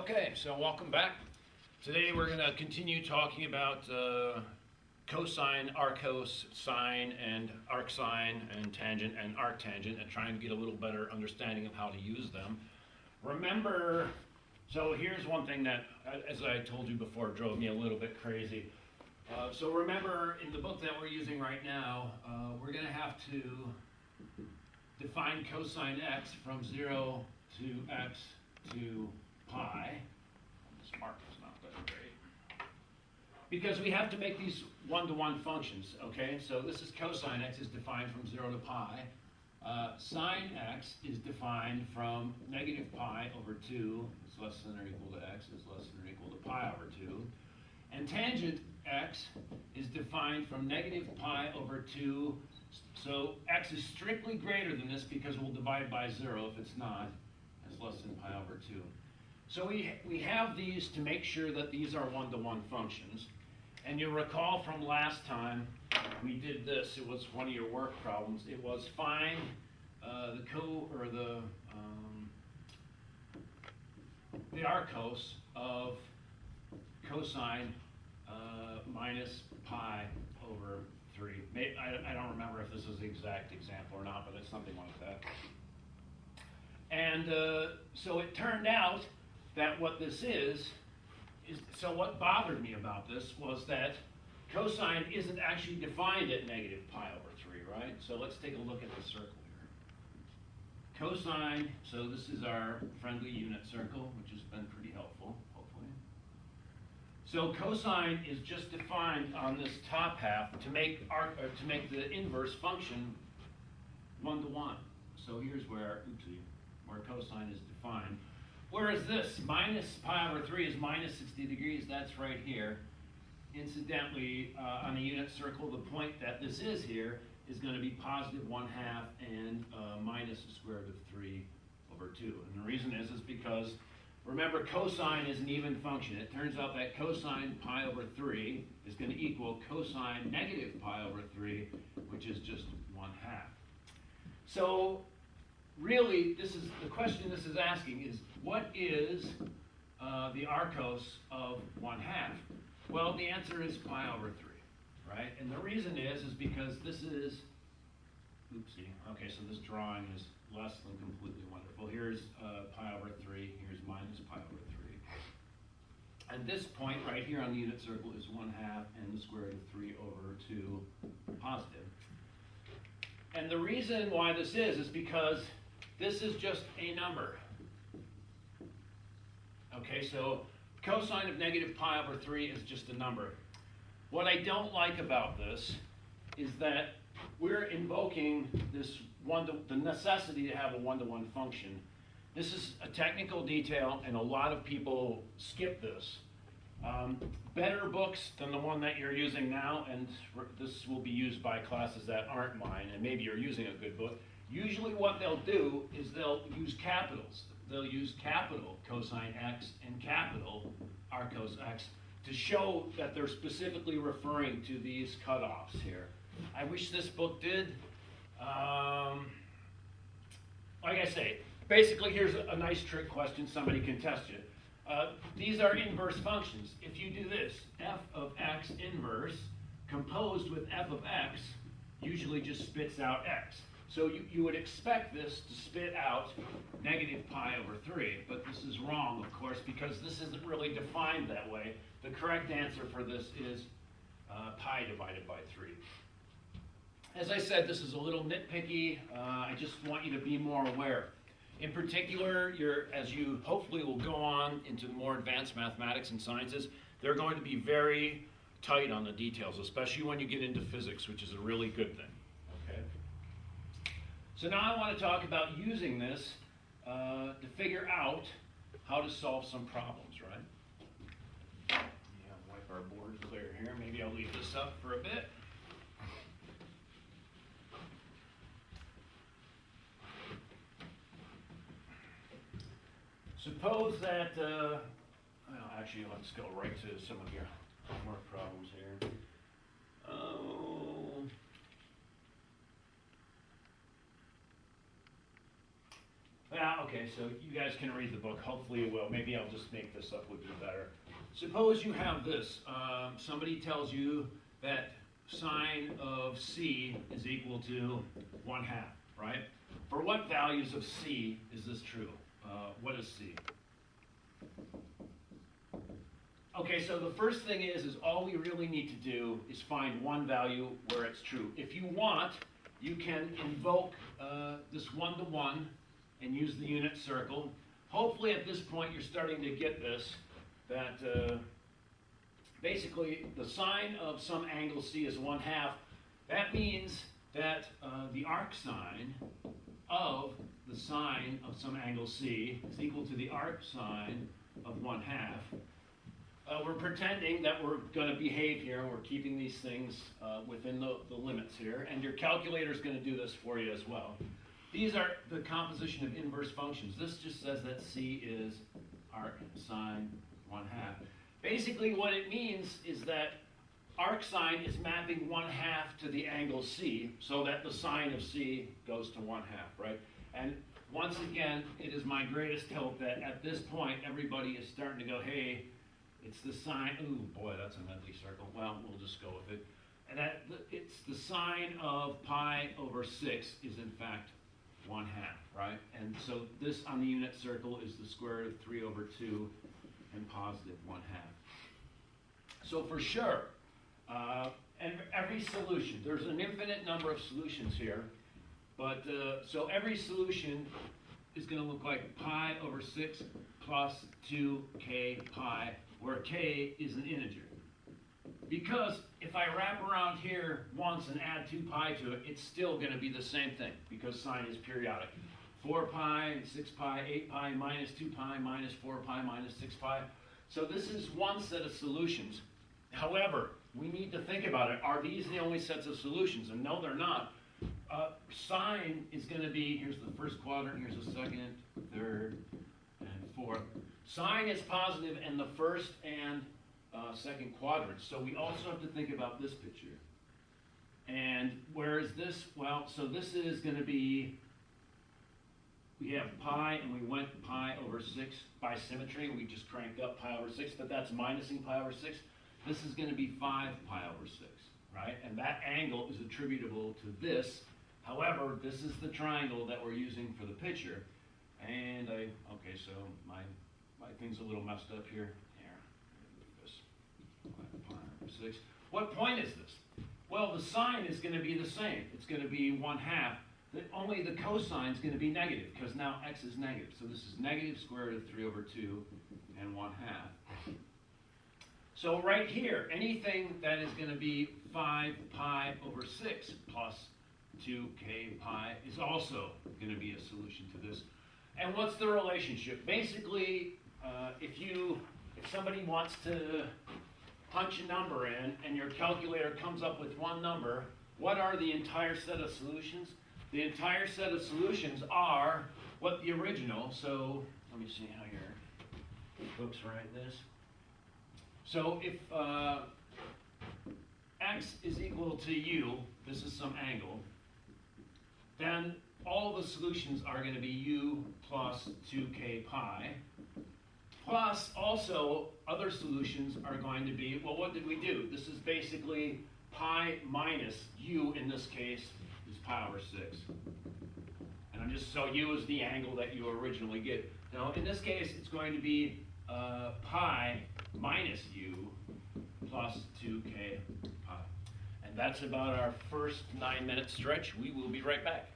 Okay, so welcome back. Today we're going to continue talking about cosine, arccos, sine, and arcsine, and tangent, and arctangent, and trying to get a little better understanding of how to use them. Remember, so here's one thing that, as I told you before, drove me a little bit crazy. So remember, in the book that we're using right now, we're going to have to define cosine x from 0 to x to pi. This marker's not that great. Because we have to make these one-to-one functions, okay? So this is cosine x is defined from 0 to pi. Sine x is defined from negative pi over 2 is less than or equal to x is less than or equal to pi over 2. And tangent x is defined from negative pi over 2. So x is strictly greater than this because we'll divide by 0 if it's not. It's less than pi over 2. So we have these to make sure that these are one-to-one functions. And you'll recall from last time we did this. It was one of your work problems. It was find the arccos of cosine minus pi over 3. I don't remember if this is the exact example or not, but it's something like that. And so it turned out that what this is, so what bothered me about this was that cosine isn't actually defined at negative pi over 3, right? So let's take a look at the circle here. Cosine, so this is our friendly unit circle, which has been pretty helpful, hopefully. So cosine is just defined on this top half to make the inverse function one-to-one. So here's where cosine is defined. Whereas this, minus pi over 3 is minus 60 degrees, that's right here. Incidentally, on a unit circle, the point that this is here is going to be positive 1/2 and minus the square root of 3 over 2. And the reason is because, remember, cosine is an even function. It turns out that cosine pi over 3 is going to equal cosine negative pi over 3, which is just 1/2. So, really, this is the question this is asking is, what is the arccos of 1/2? Well, the answer is pi over 3, right? And the reason is because this is, oopsie, okay, so this drawing is less than completely wonderful. Here's pi over 3, here's minus pi over 3. And this point right here on the unit circle is 1/2 and the square root of 3 over 2 positive. And the reason why this is because this is just a number. Okay, so cosine of negative pi over 3 is just a number. What I don't like about this is that we're invoking this the necessity to have a one-to-one function. This is a technical detail, and a lot of people skip this. Better books than the one that you're using now, and this will be used by classes that aren't mine, and maybe you're using a good book. Usually what they'll do is they'll use capitals. They'll use capital cosine x and capital arccos x to show that they're specifically referring to these cutoffs here. I wish this book did. Like I say, basically here's a nice trick question. Somebody can test you. These are inverse functions. If you do this, f of x inverse composed with f of x usually just spits out x. So you would expect this to spit out negative pi over 3, but this is wrong, of course, because this isn't really defined that way. The correct answer for this is pi divided by 3. As I said, this is a little nitpicky. I just want you to be more aware. In particular, as you hopefully will go on into more advanced mathematics and sciences, they're going to be very tight on the details, especially when you get into physics, which is a really good thing. So now I want to talk about using this to figure out how to solve some problems, right? Yeah, wipe our board clear here. Maybe I'll leave this up for a bit. Suppose that, well, actually, let's go right to some of your homework problems here. Yeah, okay, so you guys can read the book. Hopefully you will. Maybe I'll just make this up would be better. Suppose you have this. Somebody tells you that sine of c is equal to 1/2, right? For what values of c is this true? What is c? Okay, so the first thing is all we really need to do is find one value where it's true. If you want, you can invoke this one-to-one and use the unit circle. Hopefully at this point you're starting to get this, that basically the sine of some angle c is 1/2. That means that the arcsine of the sine of some angle c is equal to the arcsine of 1/2. We're pretending that we're going to behave here. We're keeping these things within the limits here. And your calculator is going to do this for you as well. These are the composition of inverse functions. This just says that c is arcsine 1/2. Basically what it means is that arcsine is mapping 1/2 to the angle c, so that the sine of c goes to 1/2, right? And once again, it is my greatest hope that at this point everybody is starting to go, hey, it's the sine, ooh, boy, that's a medley circle. Well, we'll just go with it. And it's the sine of pi over 6 is in fact 1/2, right? And so this on the unit circle is the square root of 3 over 2 and positive 1/2. So for sure, and every solution, there's an infinite number of solutions here, but so every solution is going to look like pi over 6 plus 2k pi, where k is an integer. Because if I wrap around here once and add 2 pi to it, it's still going to be the same thing, because sine is periodic. 4 pi, 6 pi, 8 pi, minus 2 pi, minus 4 pi, minus 6 pi. So this is one set of solutions. However, we need to think about it. Are these the only sets of solutions? And no, they're not. Sine is going to be, here's the first quadrant, here's the second, third, and fourth. Sine is positive in the first and second quadrants. So we also have to think about this picture. And where is this? Well, so this is going to be, we have pi and we went pi over 6 by symmetry. We just cranked up pi over 6, but that's minusing pi over 6. This is going to be 5 pi over 6, right? And that angle is attributable to this. However, this is the triangle that we're using for the picture. And okay, so my thing's a little messed up here. Here, move this. 5 pi over 6. What point is this? Well, the sine is going to be the same. It's going to be 1/2. Only the cosine is going to be negative, because now x is negative. So this is negative square root of 3 over 2 and 1/2. So right here, anything that is going to be 5 pi over 6 plus 2k pi is also going to be a solution to this. And what's the relationship? Basically, if somebody wants to punch a number in and your calculator comes up with one number, what are the entire set of solutions? The entire set of solutions are what the original, so let me see how your books write this. So if x is equal to u, this is some angle, then all the solutions are going to be u plus 2k pi, plus also other solutions are going to be, well, what did we do? This is basically pi minus u, in this case, is pi over 6. And I'm just, so u is the angle that you originally get. Now, in this case, it's going to be pi minus u plus 2k pi. And that's about our first 9-minute stretch. We will be right back.